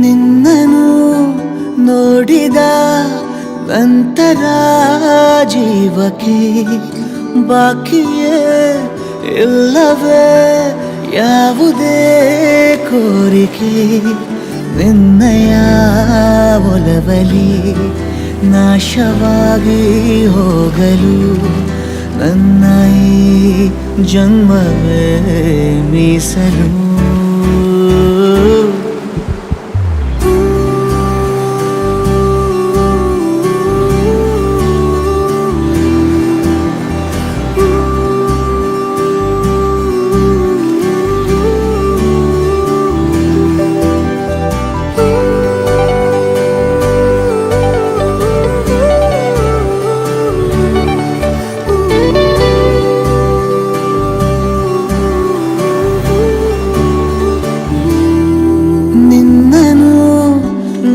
ನಿನ್ನನು ನೋಡಿದ ನಂತರ ಜೀವಕ್ಕೆ ಬಾಕಿಯೇ ಇಲ್ಲವೇ ಯಾವುದೇ ಕೋರಿಕೆ ನಿನ್ನಯ ಒಲವಲಿ ನಾಶವಾಗಿ ಹೋಗಲು ನನ್ನ ಈ ಜನ್ಮವೇ ಮೀಸಲು.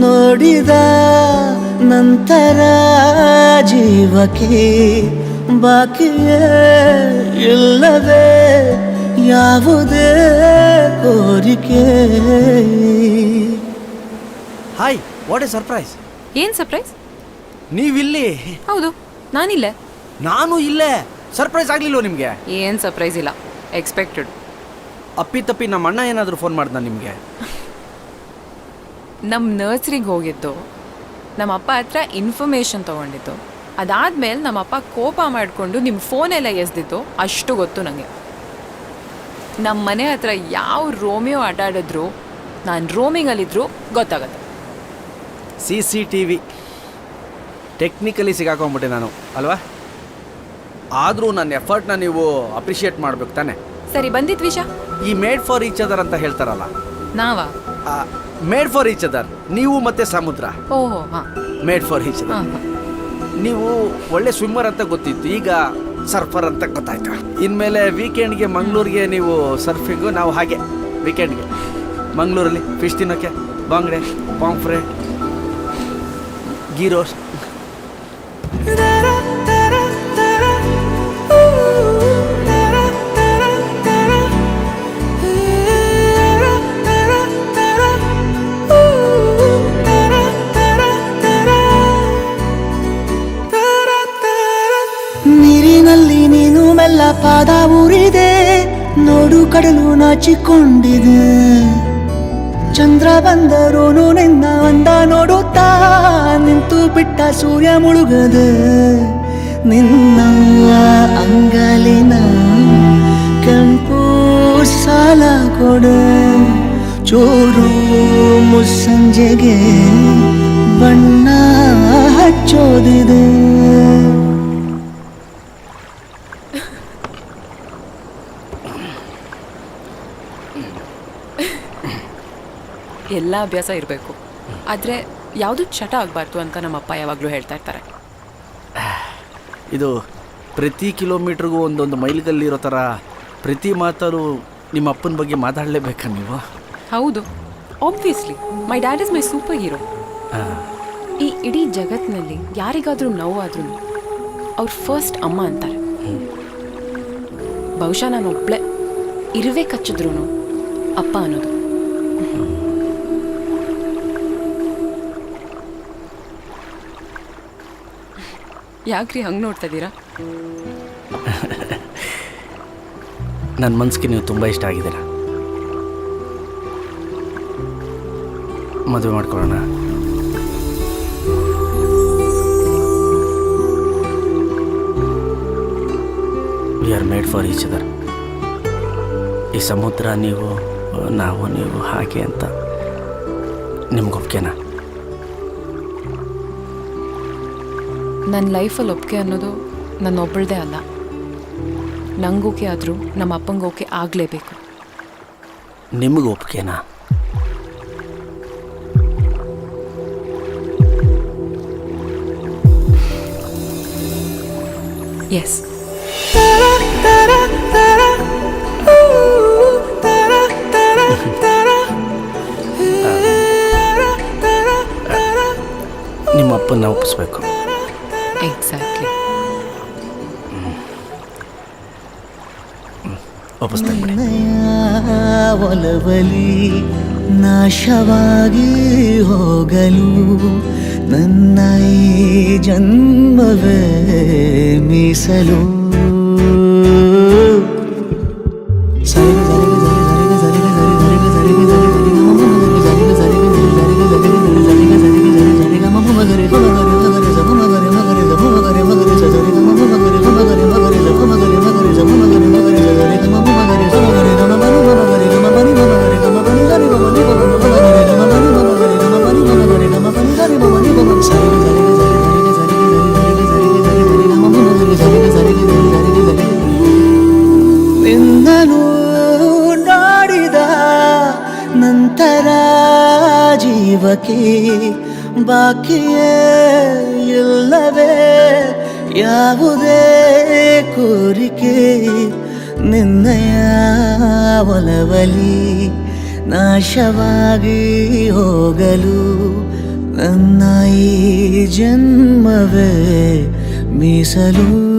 ನೋಡಿದ ನಂತರ ಜೀವಕ್ಕೆ ಬಾಕಿಯೇ ಇಲ್ಲವೇ ಯಾವುದೇ ಕೋರಿಕೆ. Hi, what A surprise. ಏನ್ ಸರ್ಪ್ರೈಸ್? ನೀವಿಲ್ಲಿ? ಹೌದು, ನಾನಿಲ್ಲೇ. ನಾನು ಇಲ್ಲೇ. ಸರ್ಪ್ರೈಸ್ ಆಗ್ಲಿಲ್ವ ನಿಮಗೆ? ಏನ್ ಸರ್ಪ್ರೈಸ್ ಇಲ್ಲ, ಎಕ್ಸ್ಪೆಕ್ಟೆಡ್. ಅಪ್ಪಿ ನಮ್ಮ ಅಣ್ಣ ಏನಾದರೂ ಫೋನ್ ಮಾಡ್ದ ನಿಮಗೆ? ನಮ್ಮ ನರ್ಸರಿಗೆ ಹೋಗಿದ್ದು, ನಮ್ಮ ಅಪ್ಪ ಹತ್ರ ಇನ್ಫಾರ್ಮೇಷನ್ ತೊಗೊಂಡಿದ್ದು, ಅದಾದ್ಮೇಲೆ ನಮ್ಮಪ್ಪ ಕೋಪ ಮಾಡಿಕೊಂಡು ನಿಮ್ಮ ಫೋನೆಲ್ಲ ಎಸ್ದಿತ್ತು, ಅಷ್ಟು ಗೊತ್ತು ನನಗೆ. ನಮ್ಮ ಮನೆ ಹತ್ರ ಯಾವ ರೋಮಿಯೋ ಆಟಾಡಿದ್ರು, ನಾನು ರೋಮಿಂಗಲ್ಲಿದ್ರು ಗೊತ್ತಾಗತ್ತೆ. CCTV ಟೆಕ್ನಿಕಲಿ ಸಿಗಾಕೊಂಡ್ಬಿಟ್ಟೆ ನಾನು ಅಲ್ವಾ? ಆದರೂ ನನ್ನ ಎಫರ್ಟ್ನ ನೀವು ಅಪ್ರಿಷಿಯೇಟ್ ಮಾಡ್ಬೇಕು ತಾನೆ. ಸರಿ, ಬಂದಿದ್ ವಿಷಯ. He made for each other ಅಂತ ಹೇಳ್ತಾರಲ್ಲ, ನಾವಾ? ಮೇಡ್ ಫಾರ್ ಈಚ್ ಅದರ್ ನೀವು ಮತ್ತೆ ಸಮುದ್ರ. ಓಹೋ, ಹಾಂ, ಮೇಡ್ ಫಾರ್ ಈಚ್ ಅದರ್. ನೀವು ಒಳ್ಳೆ ಸ್ವಿಮ್ಮರ್ ಅಂತ ಗೊತ್ತಿತ್ತು, ಈಗ ಸರ್ಫರ್ ಅಂತ ಗೊತ್ತಾಯ್ತು. ಇನ್ಮೇಲೆ ವೀಕೆಂಡ್ಗೆ ಮಂಗಳೂರಿಗೆ ನೀವು ಸರ್ಫಿಂಗು, ನಾವು ಹಾಗೆ ವೀಕೆಂಡ್ಗೆ ಮಂಗಳೂರಲ್ಲಿ ಫಿಶ್ ತಿನ್ನೋಕ್ಕೆ ಬಾಂಗ್ಡೆ, ಪಾಂಫ್ರೆ, ಗೀ ರೋಸ್ಟ್. ನೀರಿನಲ್ಲಿ ನೀನು ಮೆಲ್ಲ ಪಾದ ಊರಿದೆ, ನೋಡು ಕಡಲು ನಾಚಿಕೊಂಡಿದೆ. ಚಂದ್ರ ಬಂದರೂನು ನಿನ್ನ ಅಂದ ನೋಡುತ್ತಾ ನಿಂತು ಬಿಟ್ಟ ಸೂರ್ಯ ಮುಳುಗದೆ. ನಿನ್ನ ಅಂಗಲಿನ ಕೆಂಪು ಸಾಲ ಕೊಡೆ, ಚೂರು ಮುಸ್ಸಂಜೆಗೆ ಬಣ್ಣ ಹಚ್ಚೋದಿದೆ. ಎಲ್ಲ ಅಭ್ಯಾಸ ಇರಬೇಕು, ಆದರೆ ಯಾವುದು ಚಟ ಆಗಬಾರ್ದು ಅಂತ ನಮ್ಮಪ್ಪ ಯಾವಾಗಲೂ ಹೇಳ್ತಾ ಇರ್ತಾರೆ. ಇದು ಪ್ರತಿ ಕಿಲೋಮೀಟ್ರಿಗೂ ಒಂದೊಂದು ಮೈಲ್ಗಲ್ಲಿರೋ ಥರ ಪ್ರತಿ ಮಾತಾರು ನಿಮ್ಮ ಅಪ್ಪನ ಬಗ್ಗೆ ಮಾತಾಡಲೇಬೇಕಾ ನೀವು? ಹೌದು, obviously. My dad is my super hero. ಈ ಇಡೀ ಜಗತ್ತಿನಲ್ಲಿ ಯಾರಿಗಾದರೂ ನೋವಾದ್ರೂ ಅವ್ರ ಫಸ್ಟ್ ಅಮ್ಮ ಅಂತಾರೆ. ಬಹುಶಃ ನಾನು ಒಬ್ಬಳೆ ಇರುವೆ ಕಚ್ಚಿದ್ರು ಅಪ್ಪ ಅನ್ನೋದು. ಯಾಕ್ರಿ ಹಂಗೆ ನೋಡ್ತಾ ಇದ್ದೀರಾ? ನನ್ನ ಮನಸ್ಸಿಗೆ ನೀವು ತುಂಬ ಇಷ್ಟ ಆಗಿದ್ದೀರ. ಮದುವೆ ಮಾಡ್ಕೊಳ್ಳೋಣ. We are made for each other. ಈ ಸಮುದ್ರ ನೀವು, ನಾವು ನೀವು ಹಾಗೆ ಅಂತ ನಿಮ್ಗೆ ಒಪ್ಕೆನಾ? ನನ್ನ ಲೈಫಲ್ಲಿ ಒಪ್ಪಿಗೆ ಅನ್ನೋದು ನನ್ನ ಒಬ್ಬಳದೇ ಅಲ್ಲ. ನಂಗೋಕೆ ಆದರೂ ನಮ್ಮ ಅಪ್ಪಂಗೋಕೆ ಆಗಲೇಬೇಕು. ನಿಮಗೆ ಒಪ್ಪಿಗೆನಾ? ಎಸ್. ನಿಮ್ಮ ಅಪ್ಪನ್ನ ಒಪ್ಪಿಸ್ಬೇಕು. ಎಕ್ಸಾಕ್ಟ್ಲಿ. ಒಲವಲಿ ನಾಶವಾಗಿ ಹೋಗಲು ನನ್ನ ಈ ಜನ್ಮವೇ ಮೀಸಲು. ನಿನ್ನನು ನೋಡಿದ ನಂತರ ಜೀವಕ್ಕೆ ಬಾಕಿಯೇ ಇಲ್ಲವೇ ಯಾವುದೇ ಕೋರಿಕೆ. ನಿನ್ನಯ ಒಲವಲಿ ನಾಶವಾಗಿ ಹೋಗಲು ನನ್ನ ಈ ಜನ್ಮವೇ ಮೀಸಲು.